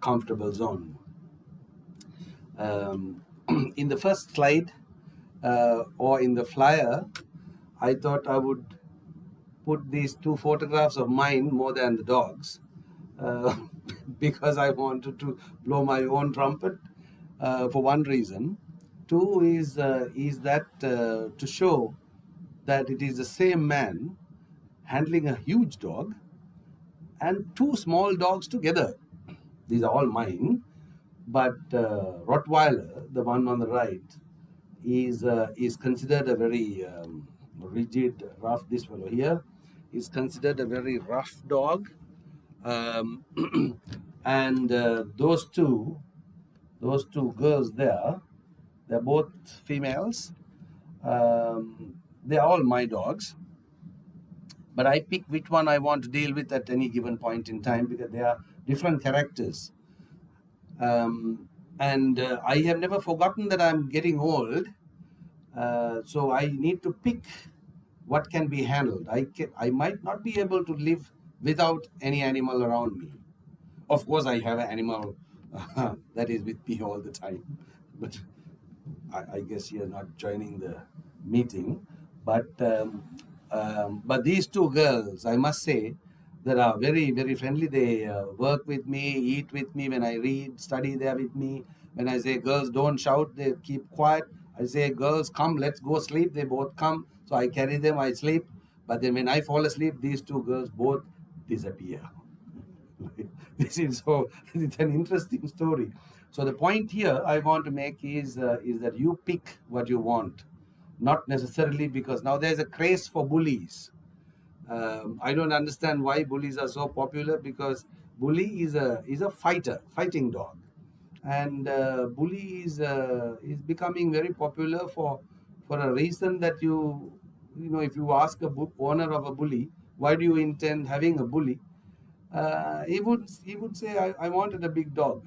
comfortable zone. In the first slide or in the flyer, I thought I would put these two photographs of mine more than the dogs uh, because I wanted to blow my own trumpet for one reason. Two is that to show that it is the same man handling a huge dog and two small dogs together. These are all mine, but Rottweiler, the one on the right, is considered a very rigid, rough. This fellow here is considered a very rough dog, um, and those two girls there, they're both females. They are all my dogs, but I pick which one I want to deal with at any given point in time because they are different characters. And I have never forgotten that I'm getting old, so I need to pick what can be handled. I might not be able to live without any animal around me. Of course, I have an animal that is with me all the time, but I guess you're not joining the meeting. But these two girls, I must say, that are very, very friendly. They work with me, eat with me. When I read, study, they are with me. When I say, girls, don't shout, they keep quiet. I say, girls, come, let's go sleep. They both come. So I carry them, I sleep. But then when I fall asleep, these two girls both disappear. This is so, it's an interesting story. So the point here I want to make is that you pick what you want, not necessarily because now there's a craze for bullies. I don't understand why bullies are so popular, because bully is a fighting dog, and bully is becoming very popular for a reason that you know, if you ask a owner of a bully, why do you intend having a bully, he would say, I wanted a big dog.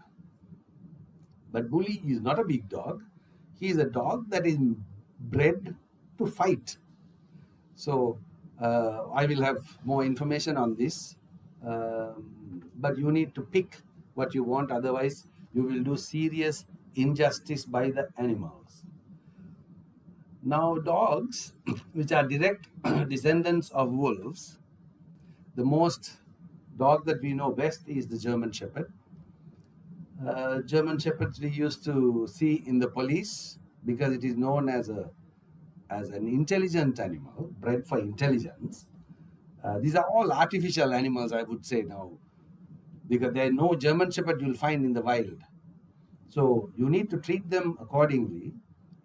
But bully is not a big dog. He is a dog that is bred to fight. So I will have more information on this. But you need to pick what you want. Otherwise, you will do serious injustice by the animals. Now, dogs, which are direct descendants of wolves, the most dog that we know best is the German Shepherd. German Shepherds we used to see in the police because it is known as an intelligent animal, bred for intelligence. These are all artificial animals, I would say now, because there is no German Shepherd you'll find in the wild. So you need to treat them accordingly.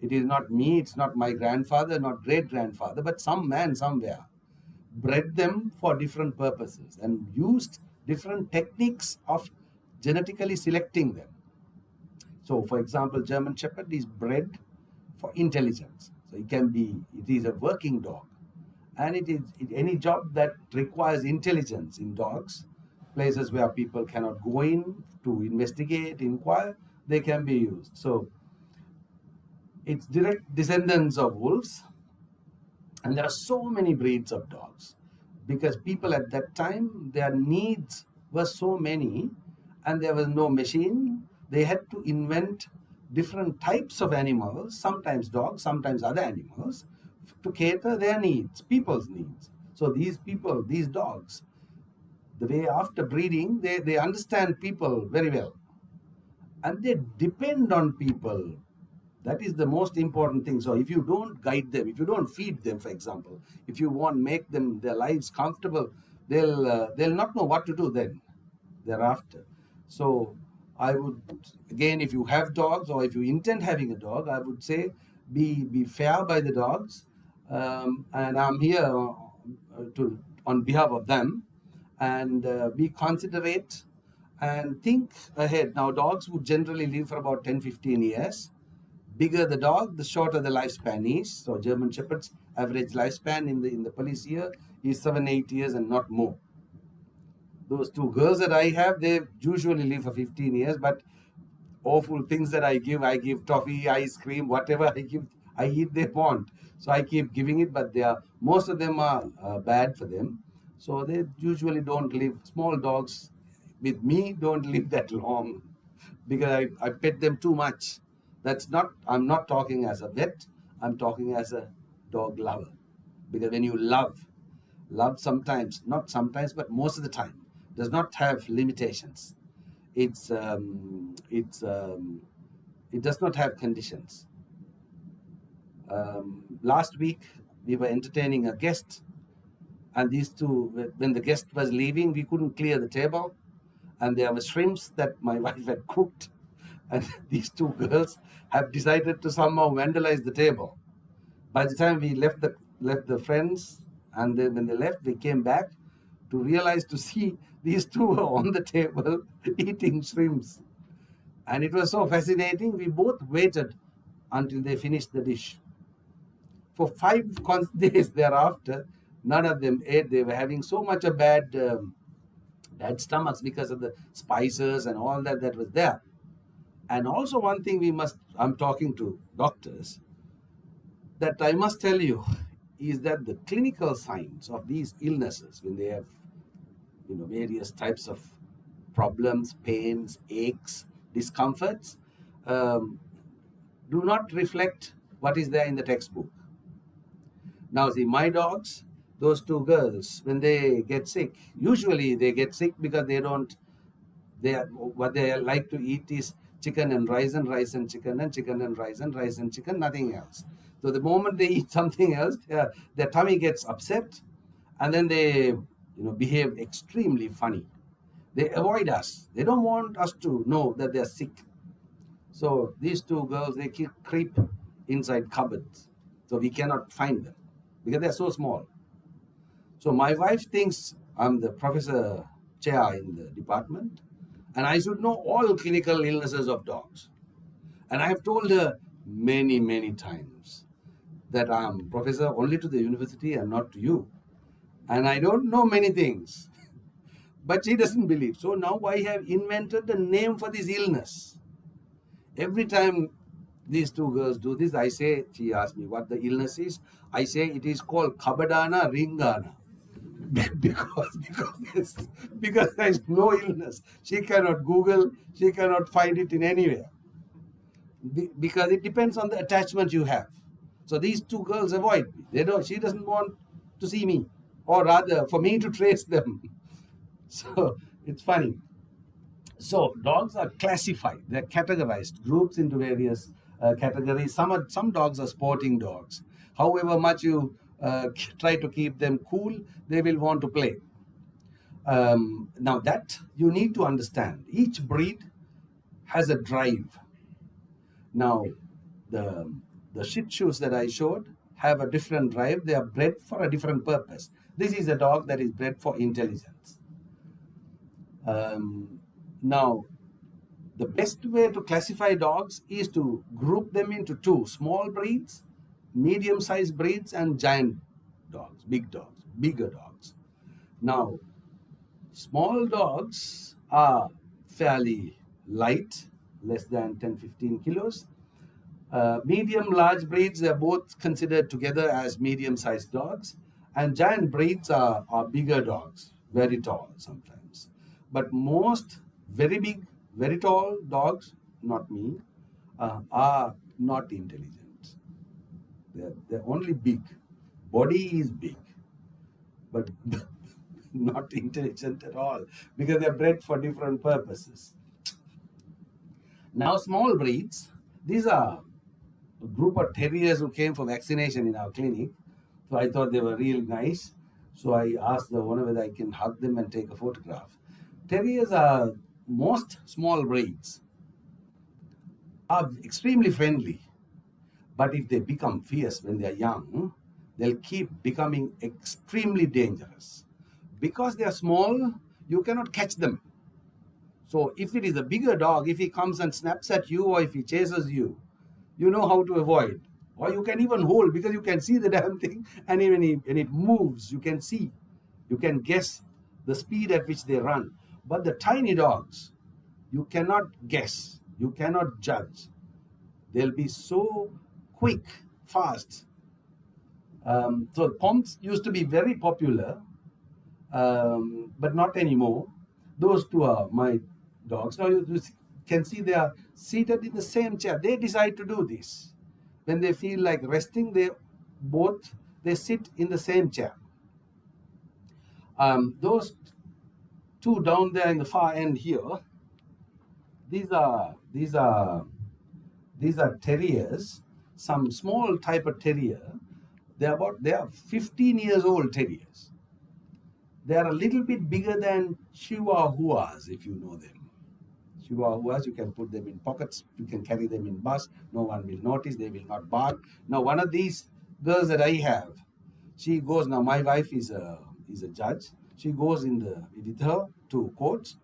It is not me, it's not my grandfather, not great-grandfather, but some man somewhere bred them for different purposes and used different techniques of genetically selecting them. So, for example, German Shepherd is bred for intelligence. So it is a working dog. And any job that requires intelligence in dogs, places where people cannot go in to investigate, inquire, they can be used. So it's direct descendants of wolves. And there are so many breeds of dogs because people at that time, their needs were so many and there was no machine. They had to invent different types of animals, sometimes dogs, sometimes other animals, to cater their needs, people's needs. So these dogs, the way after breeding, they understand people very well. And they depend on people. That is the most important thing. So if you don't guide them, if you don't feed them, for example, if you want make them their lives comfortable, they'll not know what to do then thereafter. So I would, again, if you have dogs or if you intend having a dog, I would say be fair by the dogs, and I'm here on behalf of them, and be considerate and think ahead. Now, dogs would generally live for about 10-15 years. Bigger the dog, the shorter the lifespan is. So German Shepherd's average lifespan in the police year is 7-8 years and not more. Those two girls that I have, they usually live for 15 years, but awful things that I give toffee, ice cream, whatever I eat they want. So I keep giving it, but most of them are bad for them. So they usually don't live. Small dogs With me, don't live that long because I pet them too much. That's not, I'm not talking as a vet, I'm talking as a dog lover. Because when you love sometimes, not sometimes, but most of the time, does not have limitations. It does not have conditions. Last week, we were entertaining a guest, and these two, when the guest was leaving, we couldn't clear the table, and there were shrimps that my wife had cooked, and these two girls have decided to somehow vandalize the table. By the time we left the friends, and then when they left, we came back to realize to see these two were on the table eating shrimps, and it was so fascinating. We both waited until they finished the dish. For 5 days thereafter, none of them ate. They were having so much of bad stomachs because of the spices and all that was there. And also one thing I'm talking to doctors, that I must tell you, is that the clinical signs of these illnesses, when they have various types of problems, pains, aches, discomforts, um, do not reflect what is there in the textbook. Now, see, my dogs, those two girls, when they get sick, usually they get sick because what they like to eat is chicken and rice and chicken and chicken and rice and chicken, nothing else. So the moment they eat something else, their tummy gets upset, and then they behave extremely funny. They avoid us. They don't want us to know that they're sick. So these two girls, they creep inside cupboards, so we cannot find them because they're so small. So my wife thinks I'm the professor chair in the department, and I should know all clinical illnesses of dogs. And I have told her many, many times that I'm professor only to the university and not to you. And I don't know many things. But she doesn't believe. So now I have invented a name for this illness. Every time these two girls do this, she asks me what the illness is. I say it is called Kabadana Ringana. because there is no illness. She cannot Google, she cannot find it in anywhere. Because it depends on the attachment you have. So these two girls avoid me. She doesn't want to see me, or rather for me to trace them. So it's funny. So dogs are classified, they're categorized, groups into various categories. Some dogs are sporting dogs. However much you try to keep them cool, they will want to play. Now that you need to understand, each breed has a drive. Now the Shih Tzus that I showed have a different drive. They are bred for a different purpose. This is a dog that is bred for intelligence. Now, the best way to classify dogs is to group them into two: small breeds, medium-sized breeds, and giant dogs, bigger dogs. Now, small dogs are fairly light, less than 10-15 kilos. Medium, large breeds, they're both considered together as medium-sized dogs. And giant breeds are bigger dogs, very tall sometimes. But most very big, very tall dogs, not me, are not intelligent. They're only big. Body is big, but not intelligent at all because they're bred for different purposes. Now, small breeds, these are a group of terriers who came for vaccination in our clinic. So I thought they were really nice. So I asked the owner whether I can hug them and take a photograph. Terriers are, most small breeds are extremely friendly. But if they become fierce when they are young, they'll keep becoming extremely dangerous. Because they are small, you cannot catch them. So if it is a bigger dog, if he comes and snaps at you or if he chases you, you know how to avoid. Or you can even hold because you can see the damn thing, and even when it moves, you can see. You can guess the speed at which they run. But the tiny dogs, you cannot guess. You cannot judge. They'll be so quick, fast. So Pomps used to be very popular, but not anymore. Those two are my dogs. Now you can see they are seated in the same chair. They decide to do this. When they feel like resting, they sit in the same chair. Those two down there in the far end here, these are these are these are terriers, some small type of terrier. They are 15 years old terriers. They are a little bit bigger than Chihuahuas, if you know them. Chihuahuas, you can put them in pockets, you can carry them in bus, no one will notice, they will not bark. Now, one of these girls that I have, she goes, now my wife is a judge, she goes with her to courts,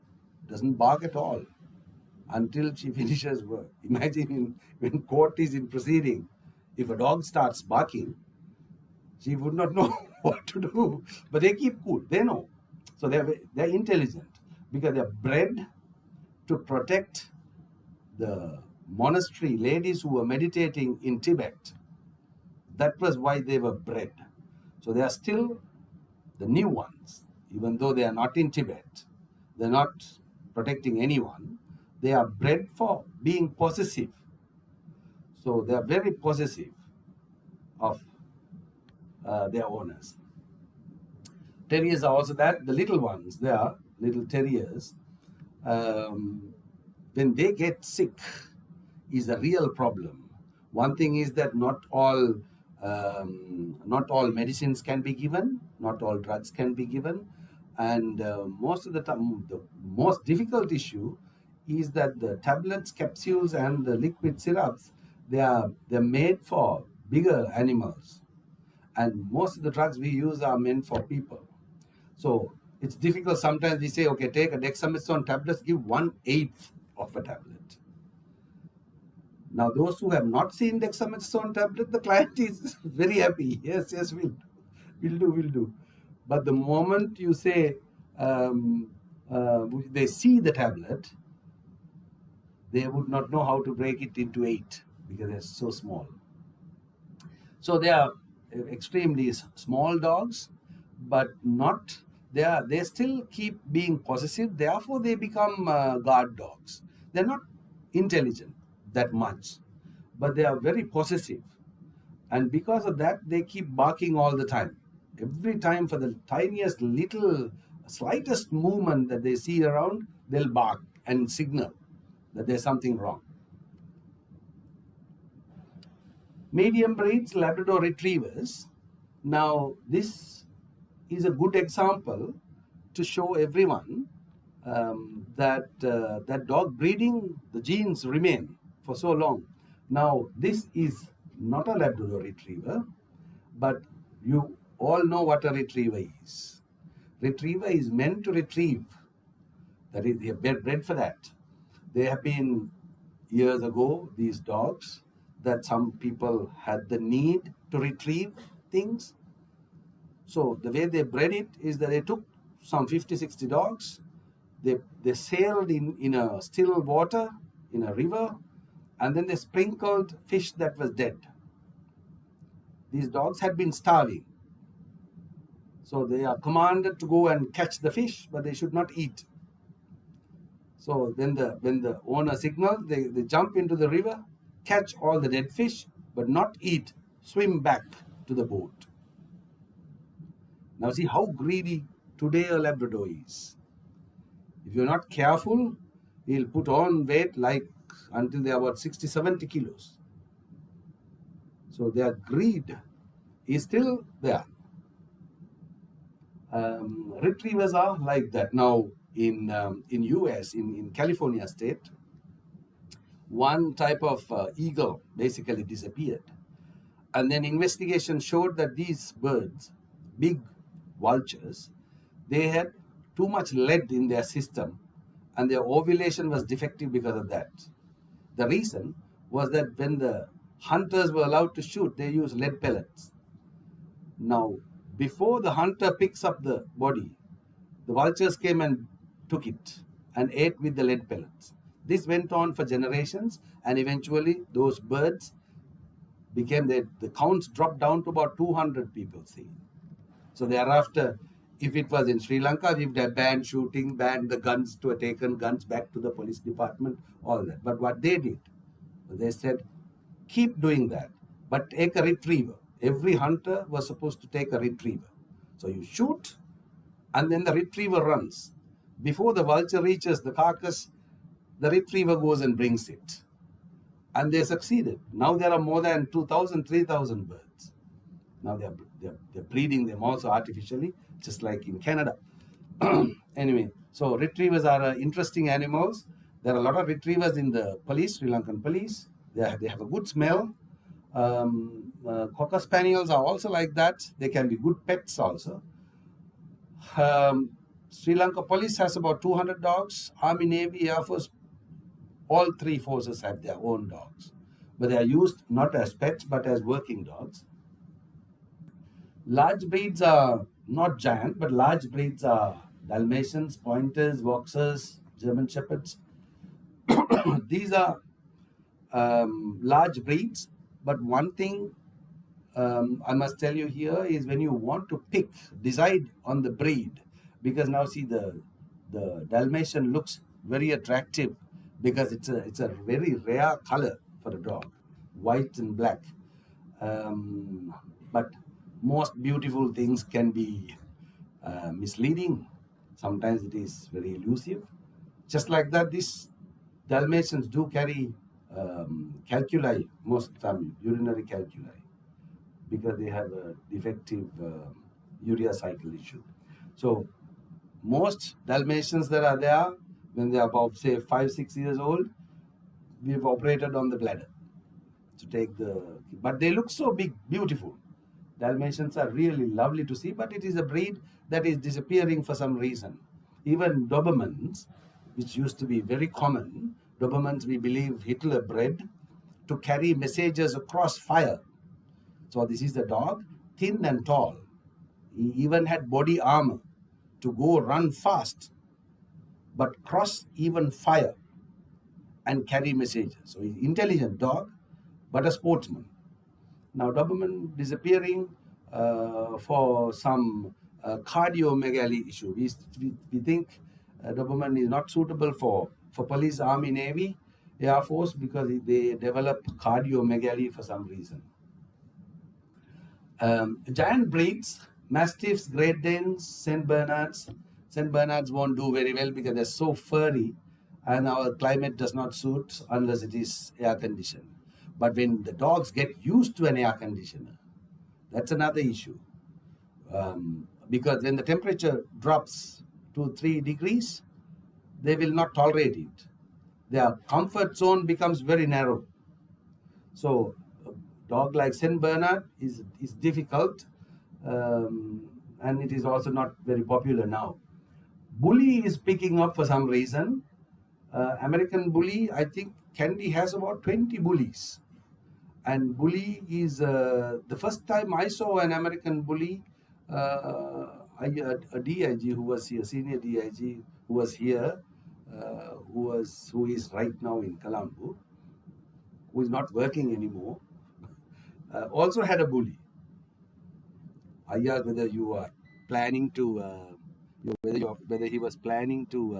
doesn't bark at all until she finishes work. Imagine when court is in proceeding, if a dog starts barking, she would not know what to do. But they keep cool. They know. So they're intelligent because they're bred to protect the monastery ladies who were meditating in Tibet. That was why they were bred. So they are still the new ones, even though they are not in Tibet. They're not protecting anyone. They are bred for being possessive. So they are very possessive of their owners. Terriers are also that. The little ones, they are little terriers. When they get sick, is a real problem. One thing is that not all medicines can be given, not all drugs can be given, and most of the time, the most difficult issue is that the tablets, capsules, and the liquid syrups, they're made for bigger animals, and most of the drugs we use are meant for people. So it's difficult. Sometimes we say, okay, take a dexamethasone tablet, give 1/8 of a tablet. Now, those who have not seen dexamethasone tablet, the client is very happy. Yes, yes, we'll do. But the moment you say they see the tablet, they would not know how to break it into 8 because they're so small. So they are extremely small dogs, but not they still keep being possessive. Therefore, they become guard dogs. They're not intelligent that much, but they are very possessive, and because of that, they keep barking all the time. Every time, for the tiniest little, slightest movement that they see around, they'll bark and signal that there's something wrong. Medium breeds, Labrador retrievers. Now, this is a good example to show everyone that dog breeding, the genes remain for so long. Now, this is not a Labrador retriever, but you all know what a retriever is. Retriever is meant to retrieve. That is, they are bred for that. There have been years ago these dogs that some people had the need to retrieve things. So the way they bred it is that they took some 50, 60 dogs, they sailed in a still water, in a river, and then they sprinkled fish that was dead. These dogs had been starving. So they are commanded to go and catch the fish, but they should not eat. So when the owner signals, they jump into the river, catch all the dead fish, but not eat, swim back to the boat. Now see how greedy today a Labrador is. If you're not careful, he'll put on weight like until they are about 60, 70 kilos. So their greed is still there. Retrievers are like that. Now in US, in California state, one type of eagle basically disappeared. And then investigation showed that these birds, big vultures, they had too much lead in their system, and their ovulation was defective because of that. The reason was that when the hunters were allowed to shoot, they used lead pellets. Now, before the hunter picks up the body, the vultures came and took it and ate with the lead pellets. This went on for generations, and eventually those birds became, the counts dropped down to about 200 people seen. So thereafter, If it was in Sri Lanka, we would have banned shooting, banned the guns, to have taken guns back to the police department, all that. But what they did, they said, keep doing that, but take a retriever. Every hunter was supposed to take a retriever. So you shoot, and then the retriever runs. Before the vulture reaches the carcass, the retriever goes and brings it. And they succeeded. Now there are more than 2,000, 3,000 birds. Now they're breeding them also artificially, just like in Canada. Anyway, so retrievers are interesting animals. There are a lot of retrievers in the police, Sri Lankan police. They have a good smell. Cocker spaniels are also like that. They can be good pets also. Sri Lanka police has about 200 dogs. Army, Navy, Air Force, all three forces have their own dogs. But they are used not as pets, but as working dogs. Large breeds are not giant, but large breeds are Dalmatians, Pointers, Boxers, German Shepherds. These are large breeds. But one thing I must tell you here is, when you want to decide on the breed, because now see, the Dalmatian looks very attractive because it's a very rare color for a dog, white and black. But most beautiful things can be misleading. Sometimes it is very elusive. Just like that, these Dalmatians do carry calculi, most time urinary calculi, because they have a defective urea cycle issue. So most Dalmatians that are there, when they are about, say, 5-6 years old, we've operated on the bladder to take but they look so big, beautiful. Dalmatians are really lovely to see, but it is a breed that is disappearing for some reason. Even Dobermans, which used to be very common, Dobermans, we believe Hitler bred to carry messages across fire. So this is the dog, thin and tall. He even had body armor to go run fast, but cross even fire and carry messages. So he's an intelligent dog, but a sportsman. Now Doberman disappearing for some cardiomegaly issue. We think Doberman is not suitable for police, army, navy, air force, because they develop cardiomegaly for some reason. Giant breeds, Mastiffs, Great Danes, St. Bernards. St. Bernards won't do very well because they're so furry, and our climate does not suit unless it is air conditioned. But when the dogs get used to an air conditioner, that's another issue. Because when the temperature drops to 3 degrees, they will not tolerate it. Their comfort zone becomes very narrow. So a dog like St. Bernard is difficult, and it is also not very popular now. Bully is picking up for some reason. American Bully, I think Candy has about 20 bullies. And Bully is the first time I saw an American Bully, a DIG who was here, senior DIG who was here, who is right now in Colombo, who is not working anymore, also had a bully. I asked whether you are planning to, whether he was planning to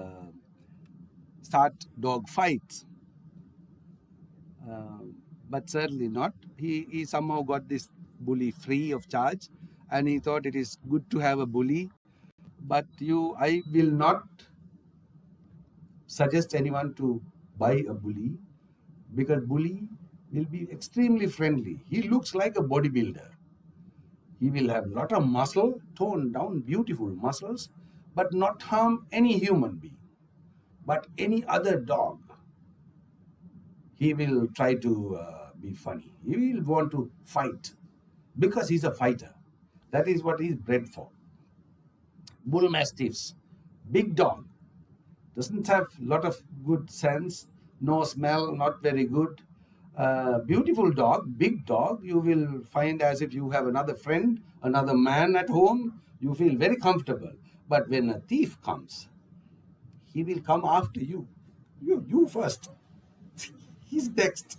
start dog fights. But certainly not. He somehow got this bully free of charge, and he thought it is good to have a bully. But I will not suggest anyone to buy a bully, because bully will be extremely friendly. He looks like a bodybuilder. He will have a lot of muscle, toned down, beautiful muscles, but not harm any human being. But any other dog, he will try to be funny. He will want to fight because he's a fighter. That is what he's bred for. Bull Mastiffs, big dog, doesn't have a lot of good sense, no smell, not very good. Beautiful dog, big dog. You will find as if you have another friend, another man at home. You feel very comfortable. But when a thief comes, he will come after you. You first. He's next.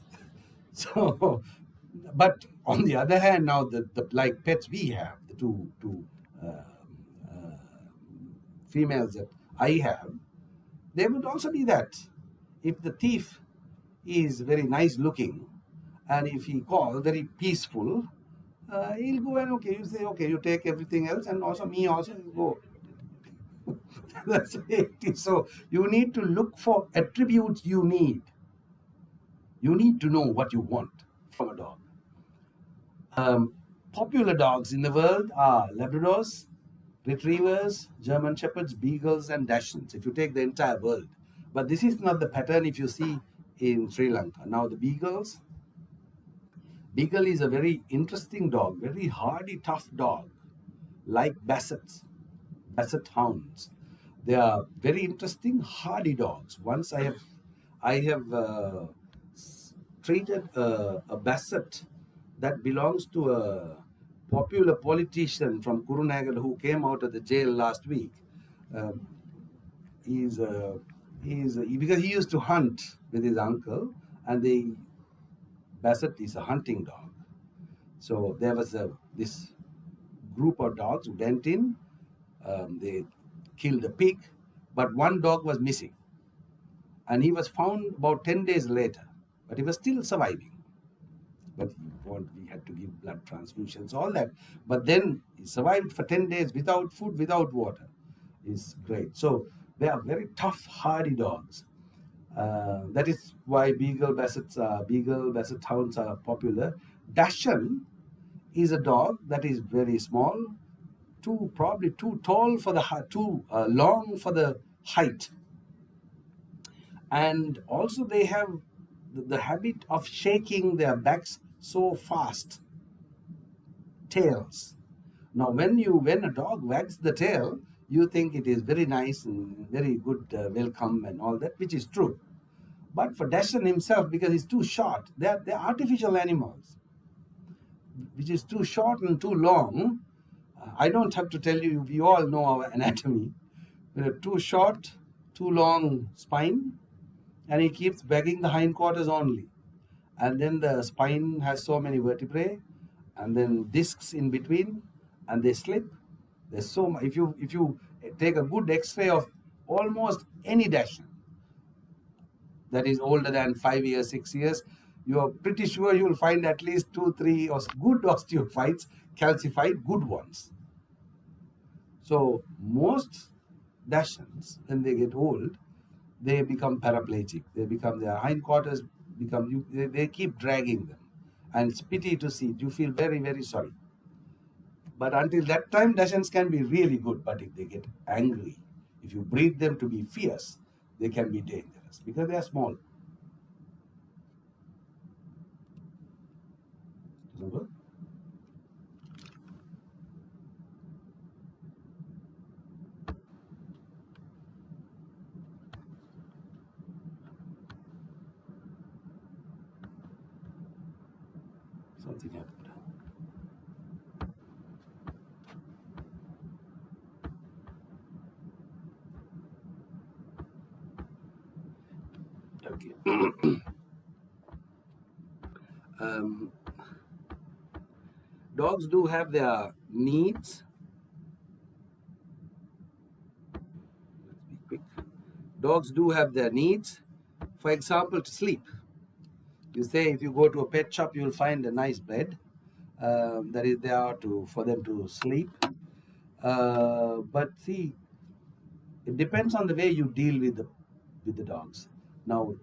So, but on the other hand, now the like pets we have, the two females that I have, they would also be that. If the thief is very nice looking, and if he calls very peaceful, he'll go and okay, you say, okay, you take everything else, and also me also you go. That's the way it is. So you need to look for attributes you need. You need to know what you want from a dog. Um, Popular dogs in the world are Labradors, Retrievers, German Shepherds, Beagles, and Dachshunds, if you take the entire world. But this is not the pattern if you see in Sri Lanka. Now, the Beagle is a very interesting dog, very hardy, tough dog, like Basset hounds. They are very interesting, hardy dogs. Once I have treated a Basset that belongs to a popular politician from Kurunagal who came out of the jail last week. Um, he's because he used to hunt with his uncle, and the Basset is a hunting dog. So there was this group of dogs went in. They killed a pig, but one dog was missing, and he was found about 10 days later, but he was still surviving. But we had to give blood transfusions, all that. But then he survived for 10 days without food, without water. Is great. So they are very tough, hardy dogs. That is why Beagle Basset hounds are popular. Dachshund is a dog that is very small, probably too tall for too long for the height, and also they have the habit of shaking their backs so fast. Tails. Now, when a dog wags the tail, you think it is very nice and very good welcome and all that, which is true. But for Dachshund himself, because he's too short, they're artificial animals, which is too short and too long. I don't have to tell you, we all know our anatomy. Too short, too long spine, and he keeps begging the hindquarters only. And then the spine has so many vertebrae, and then discs in between, and they slip. There's so much. If you take a good X-ray of almost any Dachshund that is older than 5 years, 6 years, you are pretty sure you will find at least 2, 3 good osteophytes, calcified good ones. So most Dachshunds, when they get old, they become paraplegic. Their hindquarters become, they keep dragging them. And it's pity to see. You feel very, very sorry. But until that time, Dachshunds can be really good. But if they get angry, if you breed them to be fierce, they can be dangerous because they are small. Remember? Something happened. Okay. um, Dogs do have their needs. Let's be quick. Dogs do have their needs. For example, to sleep. You say if you go to a pet shop, you'll find a nice bed that is there for them to sleep. But see, it depends on the way you deal with the dogs. Now,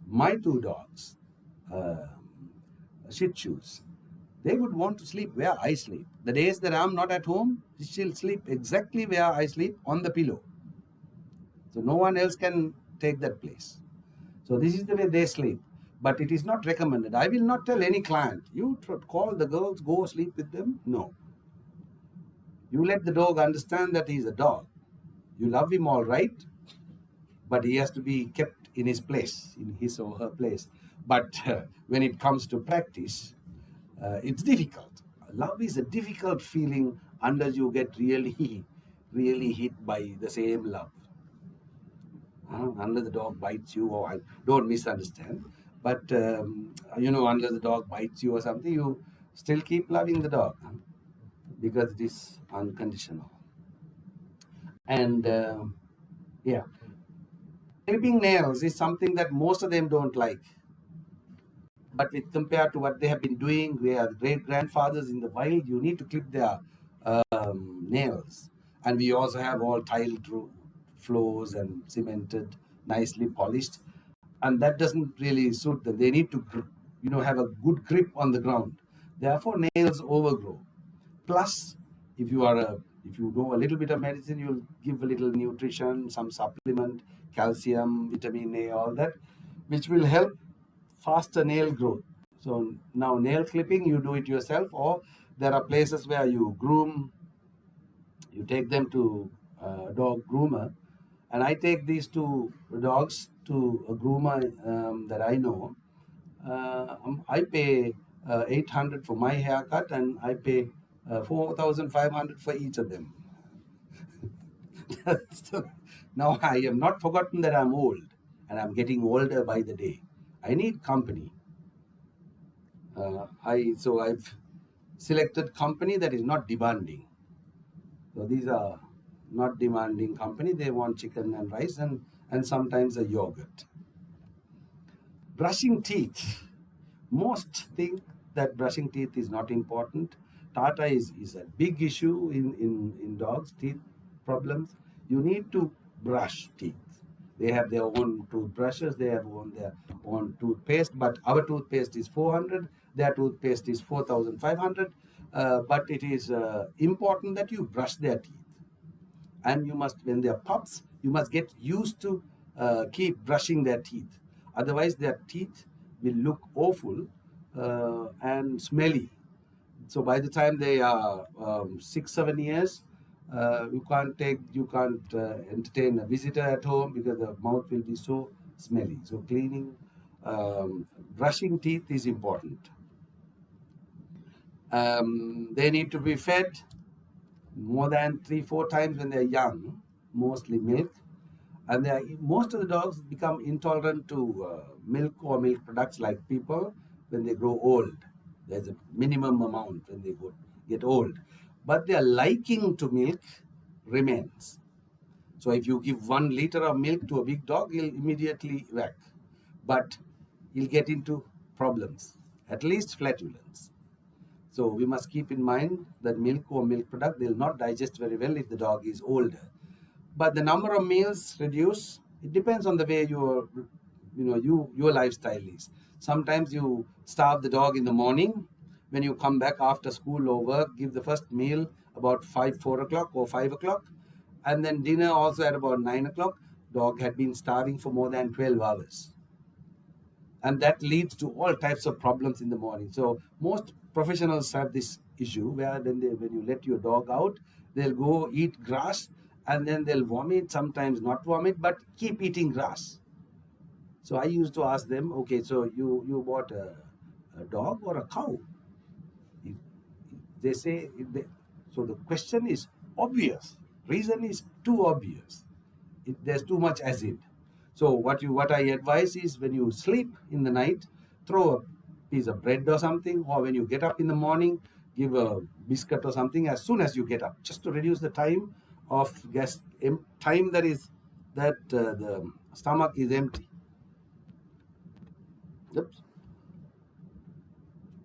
my two dogs, uh, Shih Tzus, they would want to sleep where I sleep. The days that I'm not at home, she'll sleep exactly where I sleep, on the pillow. So no one else can take that place. So this is the way they sleep. But it is not recommended. I will not tell any client, you call the girls, go sleep with them. No. You let the dog understand that he's a dog. You love him all right, but he has to be kept in his place, in his or her place. But when it comes to practice, it's difficult. Love is a difficult feeling unless you get really, really hit by the same love. Unless the dog bites you, or I don't misunderstand, but unless the dog bites you or something, you still keep loving the dog because it is unconditional. And yeah, clipping nails is something that most of them don't like. But with compared to what they have been doing, where great grandfathers in the wild, you need to clip their nails. And we also have all tiled floors and cemented, nicely polished, and that doesn't really suit them. They need to, have a good grip on the ground. Therefore, nails overgrow. Plus, if you are a if you know a little bit of medicine, you'll give a little nutrition, some supplement, calcium, vitamin A, all that, which will help faster nail growth. So now nail clipping, you do it yourself, or there are places where you take them to a dog groomer, and I take these two dogs to a groomer that I know. I pay 800 for my haircut, and I pay 4,500 for each of them. So now I have not forgotten that I'm old, and I'm getting older by the day. I need company. I've selected company that is not demanding. So these are not demanding company. They want chicken and rice and sometimes a yogurt. Brushing teeth. Most think that brushing teeth is not important. Tata is a big issue in dogs, teeth problems. You need to brush teeth. They have their own toothbrushes, they have their own toothpaste, but our toothpaste is 400, their toothpaste is 4,500. But it is important that you brush their teeth. And you must, when they're pups, you must get used to keep brushing their teeth. Otherwise, their teeth will look awful and smelly. So by the time they are 6, 7 years, you can't entertain a visitor at home because the mouth will be so smelly. So cleaning, brushing teeth is important. They need to be fed more than 3, 4 times when they're young, mostly milk. And most of the dogs become intolerant to milk or milk products like people when they grow old. There's a minimum amount when they get old. But their liking to milk remains. So if you give 1 liter of milk to a big dog, he'll immediately whack. But he'll get into problems, at least flatulence. So we must keep in mind that milk or milk product, they'll not digest very well if the dog is older. But the number of meals reduce. It depends on the way your lifestyle is. Sometimes you starve the dog in the morning. When you come back after school or work, give the first meal about 4 o'clock or 5 o'clock, and then dinner also at about 9 o'clock. Dog had been starving for more than 12 hours. And that leads to all types of problems in the morning. So most professionals have this issue where when you let your dog out, they'll go eat grass, and then they'll vomit, sometimes not vomit, but keep eating grass. So I used to ask them, okay, so you bought a dog or a cow? They say, so the question is obvious. Reason is too obvious. There's too much acid. So what I advise is, when you sleep in the night, throw a piece of bread or something, or when you get up in the morning, give a biscuit or something as soon as you get up, just to reduce the time of time that the stomach is empty. Oops.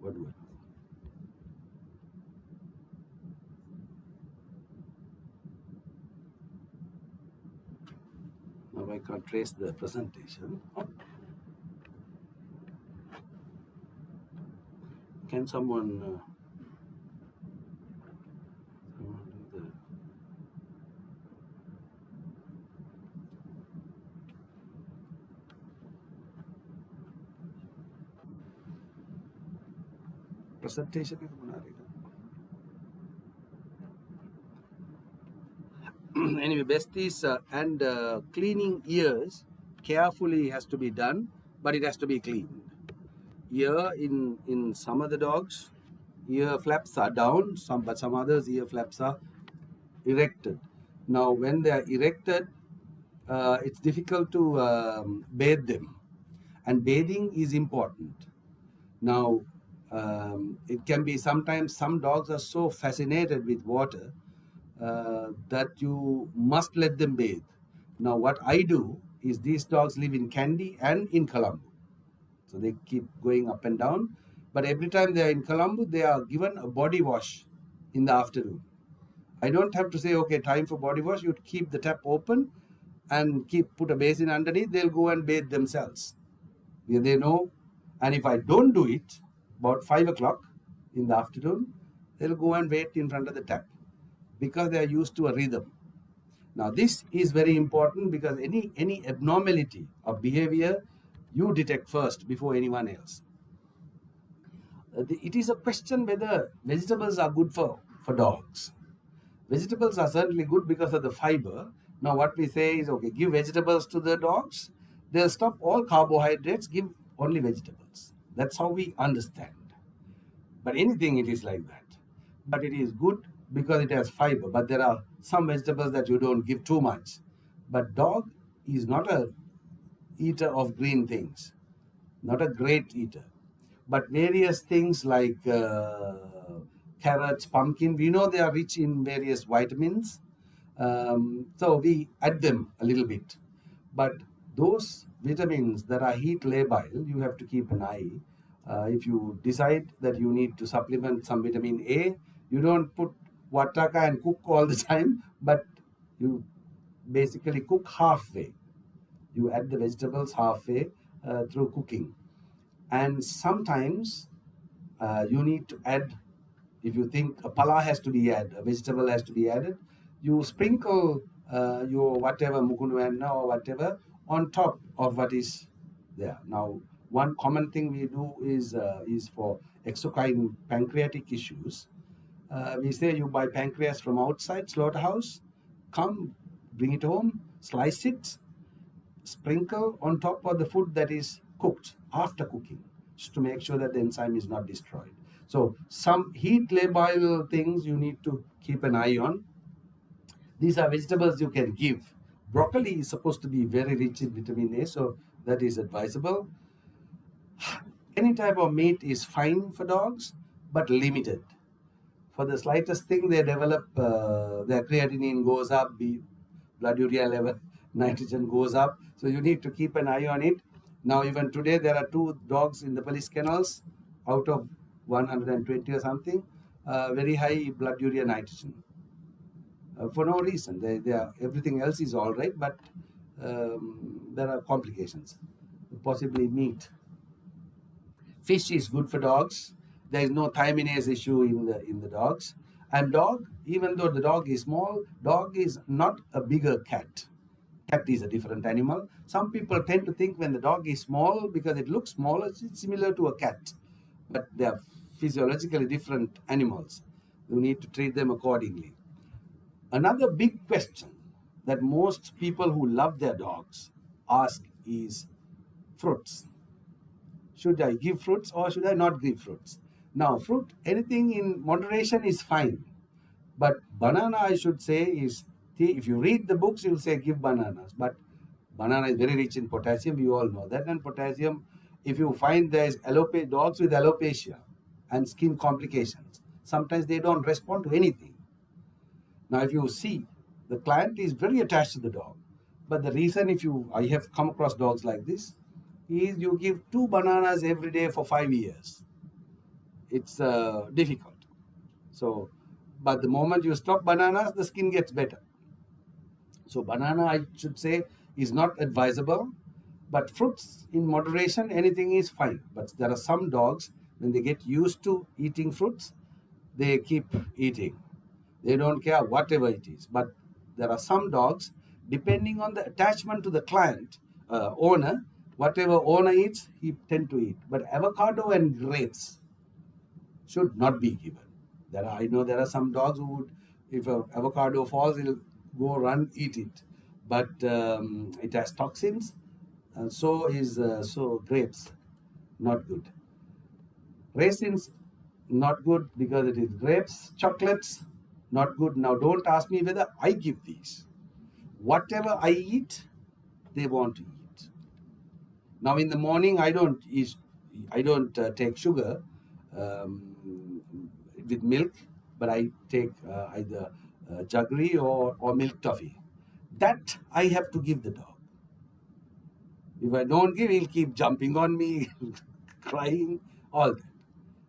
What do I? Now I can't trace the presentation. Can someone do the presentation? Anyway, best is and cleaning ears carefully has to be done, but it has to be cleaned. Ear in some of the dogs, ear flaps are down, but some others ear flaps are erected. Now, when they are erected, it's difficult to bathe them, and bathing is important. Now, it can be sometimes some dogs are so fascinated with water that you must let them bathe. Now, what I do is these dogs live in Kandy and in Colombo. So they keep going up and down. But every time they are in Colombo, they are given a body wash in the afternoon. I don't have to say, okay, time for body wash. You keep the tap open and put a basin underneath. They'll go and bathe themselves. Yeah, they know. And if I don't do it, about 5 o'clock in the afternoon, they'll go and wait in front of the tap because they are used to a rhythm. Now, this is very important because any abnormality of behavior you detect first before anyone else. It is a question whether vegetables are good for dogs. Vegetables are certainly good because of the fiber. Now, what we say is, okay, give vegetables to the dogs. They'll stop all carbohydrates, give only vegetables. That's how we understand. But anything, it is like that. But it is good because it has fiber. But there are some vegetables that you don't give too much. But dog is not a eater of green things, not a great eater. But various things like carrots, pumpkin, we know they are rich in various vitamins. So we add them a little bit. But those vitamins that are heat labile, you have to keep an eye. If you decide that you need to supplement some vitamin A, you don't put wataka and cook all the time, but you basically cook halfway. You add the vegetables halfway through cooking. And sometimes you need to add, if you think a pala has to be added, a vegetable has to be added, you sprinkle your whatever mukunwanna or whatever on top of what is there. Now, one common thing we do is for exocrine pancreatic issues. We say you buy pancreas from outside slaughterhouse, come, bring it home, slice it, sprinkle on top of the food that is cooked after cooking, just to make sure that the enzyme is not destroyed. So some heat labile things you need to keep an eye on. These are vegetables you can give. Broccoli is supposed to be very rich in vitamin A, so that is advisable. Any type of meat is fine for dogs, but limited. For the slightest thing, they develop, their creatinine goes up, blood urea level, nitrogen goes up. So you need to keep an eye on it. Now, even today, there are 2 dogs in the police kennels out of 120 or something, very high blood urea nitrogen. For no reason. They are, everything else is all right, but there are complications. Possibly meat. Fish is good for dogs. There is no thymidase issue in the dogs. And dog, even though the dog is small, dog is not a bigger cat. Cat is a different animal. Some people tend to think when the dog is small, because it looks small, it's similar to a cat. But they are physiologically different animals. You need to treat them accordingly. Another big question that most people who love their dogs ask is fruits. Should I give fruits or should I not give fruits? Now, fruit, anything in moderation is fine. But banana, I should say, is, if you read the books, you will say give bananas. But banana is very rich in potassium. You all know that. And potassium, if you find there is dogs with alopecia and skin complications, sometimes they don't respond to anything. Now, if you see, the client is very attached to the dog. But the reason, I have come across dogs like this, is you give 2 bananas every day for 5 years. It's difficult. So, but the moment you stop bananas, the skin gets better. So banana, I should say, is not advisable. But fruits in moderation, anything is fine. But there are some dogs, when they get used to eating fruits, they keep eating. They don't care whatever it is. But there are some dogs, depending on the attachment to the client, owner, whatever owner eats, he tend to eat. But avocado and grapes should not be given. I know there are some dogs who would, if an avocado falls, he'll go run, eat it. But it has toxins, and so grapes, not good. Raisins, not good because it is grapes. Chocolates, not good. Now, don't ask me whether I give these. Whatever I eat, they want to eat. Now, in the morning, I don't take sugar with milk, but I take either jaggery or milk toffee. That I have to give the dog. If I don't give, he'll keep jumping on me, crying, all that.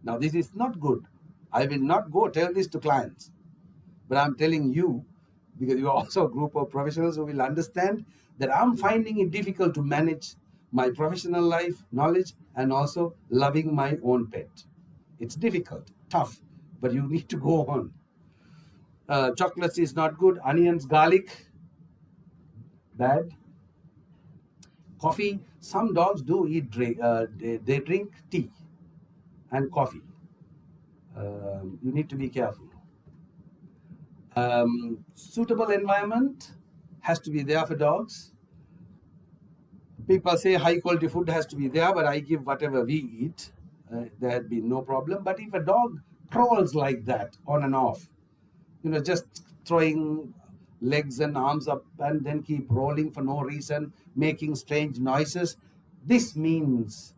Now, this is not good. I will not go tell this to clients, but I'm telling you because you are also a group of professionals who will understand that I'm finding it difficult to manage my professional life, knowledge, and also loving my own pet. It's difficult, tough, but you need to go on. Chocolates is not good. Onions, garlic, bad. Coffee, some dogs do eat drink. They drink tea and coffee. You need to be careful. Suitable environment has to be there for dogs. People say high quality food has to be there, but I give whatever we eat. There had been no problem. But if a dog crawls like that on and off, just throwing legs and arms up and then keep rolling for no reason, making strange noises, this means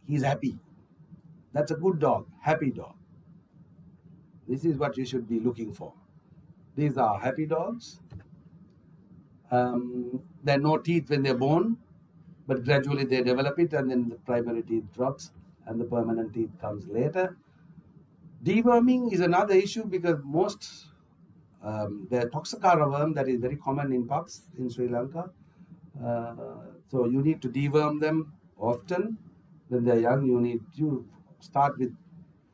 he's happy. That's a good dog, happy dog. This is what you should be looking for. These are happy dogs. There are no teeth when they're born, but gradually they develop it, and then the primary teeth drops and the permanent teeth comes later. Deworming is another issue because most the Toxocara worm that is very common in pups in Sri Lanka. So you need to deworm them often. When they're young, you start with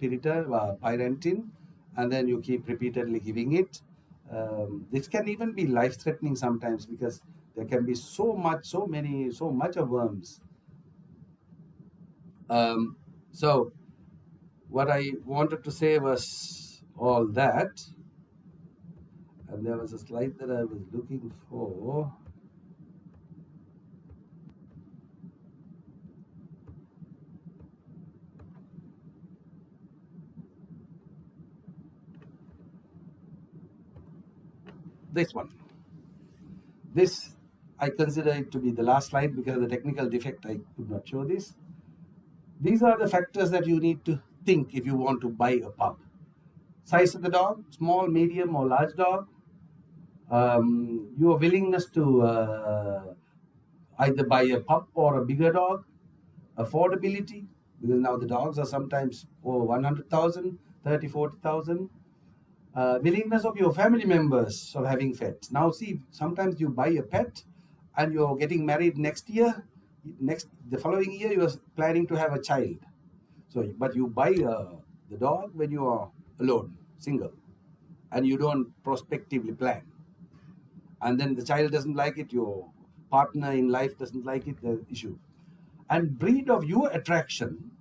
pyrantin, and then you keep repeatedly giving it. This can even be life-threatening sometimes because there can be so much of worms. So what I wanted to say was all that, and there was a slide that I was looking for. This one. This, I consider it to be the last slide because of the technical defect I could not show this. These are the factors that you need to think if you want to buy a pup. Size of the dog, small, medium or large dog. Your willingness to either buy a pup or a bigger dog. Affordability, because now the dogs are sometimes over 100,000, 30, 40,000. Willingness of your family members of having pets. Now see, sometimes you buy a pet and you're getting married next year. The following year you are planning to have a child. But you buy the dog when you are alone, single, and you don't prospectively plan. And then the child doesn't like it, your partner in life doesn't like it, the issue. And breed of your attraction,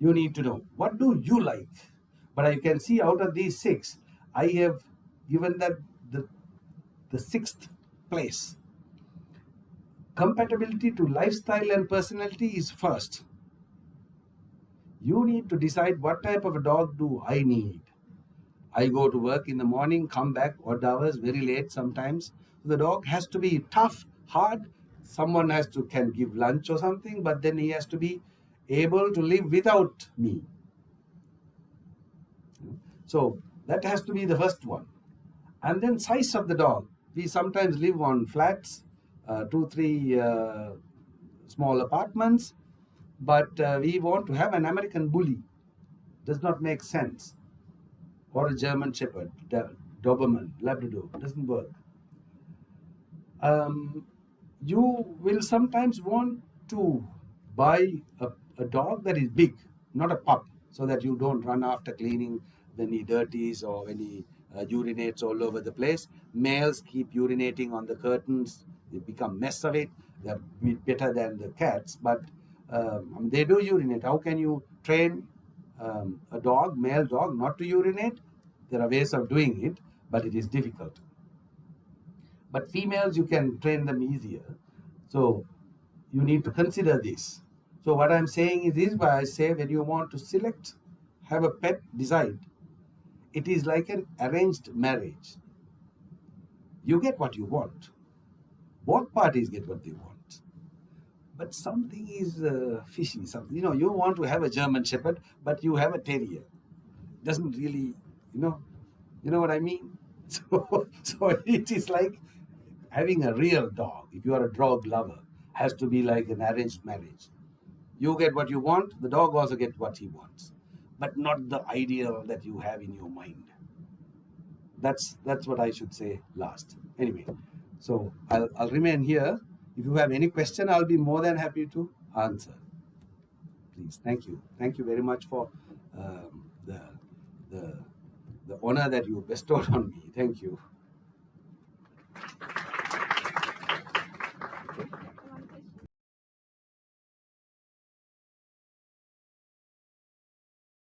you need to know. What do you like? But you can see out of these 6, I have given that the 6th place. Compatibility to lifestyle and personality is first. You need to decide what type of a dog do I need. I go to work in the morning, come back odd hours, very late sometimes. The dog has to be tough, hard. Someone can give lunch or something, but then he has to be able to live without me. So that has to be the first one. And then size of the dog. We sometimes live on flats, 2, 3 small apartments, but we want to have an American bully. Does not make sense. Or a German Shepherd, Doberman, Labrador. Doesn't work. You will sometimes want to buy a dog that is big, not a pup, so that you don't run after cleaning when he dirties or when he urinates all over the place. Males keep urinating on the curtains. They become mess of it. They're better than the cats, but they do urinate. How can you train a dog, male dog, not to urinate? There are ways of doing it, but it is difficult. But females, you can train them easier. So you need to consider this. So what I'm saying is this, why I say when you want to select, have a pet, decide. It is like an arranged marriage. You get what you want. Both parties get what they want. But something is fishy. Something, you want to have a German Shepherd, but you have a terrier. Doesn't really, you know what I mean? So it is like having a real dog. If you are a dog lover, has to be like an arranged marriage. You get what you want, the dog also gets what he wants, but not the ideal that you have in your mind. That's what I should say last. Anyway, so I'll remain here. If you have any question, I'll be more than happy to answer. Please, thank you very much for the the the honor that you bestowed on me. Thank you.